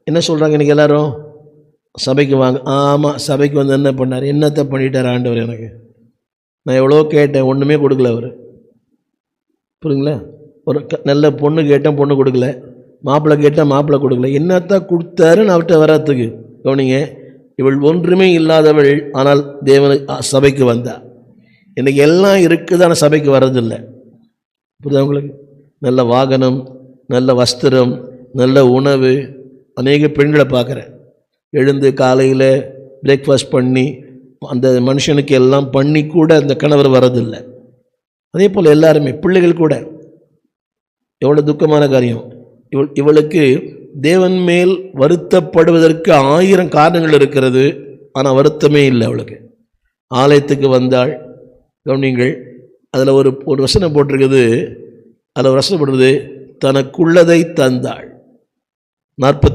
என்ன சொல்கிறாங்க இன்றைக்கி எல்லாரும்? சபைக்கு வாங்க. ஆமாம், சபைக்கு வந்து என்ன பண்ணார்? என்னத்தை பண்ணிட்டார் ஆண்டவர் எனக்கு? நான் எவ்வளோ கேட்டேன், ஒன்றுமே கொடுக்கல அவர். புரியுங்களா? ஒரு நல்ல பொண்ணு கேட்டேன், பொண்ணு கொடுக்கல. மாப்பிள்ளை கேட்டால் மாப்பிள்ளை கொடுக்கல. என்னத்தான் கொடுத்தாருன்னு அவர்கிட்ட வர்றதுக்கு கவனிங்க. இவள் ஒன்றுமே இல்லாதவள், ஆனால் தேவன் சபைக்கு வந்தா. இன்றைக்கி எல்லாம் இருக்குது, ஆனால் சபைக்கு வர்றதில்லை. புரியுதா உங்களுக்கு? நல்ல வாகனம், நல்ல வஸ்திரம், நல்ல உணவு. அநேக பெண்களை பார்க்குறேன், எழுந்து காலையில் பிரேக்ஃபாஸ்ட் பண்ணி அந்த மனுஷனுக்கு எல்லாம் பண்ணி கூட அந்த கணவர் வர்றதில்லை. அதே போல் எல்லாருமே பிள்ளைகள் கூட. எவ்வளோ துக்கமான காரியம். இவளுக்கு தேவன் மேல் வருத்தப்படுவதற்கு 1000 காரணங்கள் இருக்கிறது, ஆனால் வருத்தமே இல்லை அவளுக்கு. ஆலயத்துக்கு வந்தாள். கவனிங்கள், அதில் ஒரு வசனம் போட்டிருக்குது. அதில் ஒரு வசனம் போடுறது, தனக்குள்ளதை தந்தாள். 40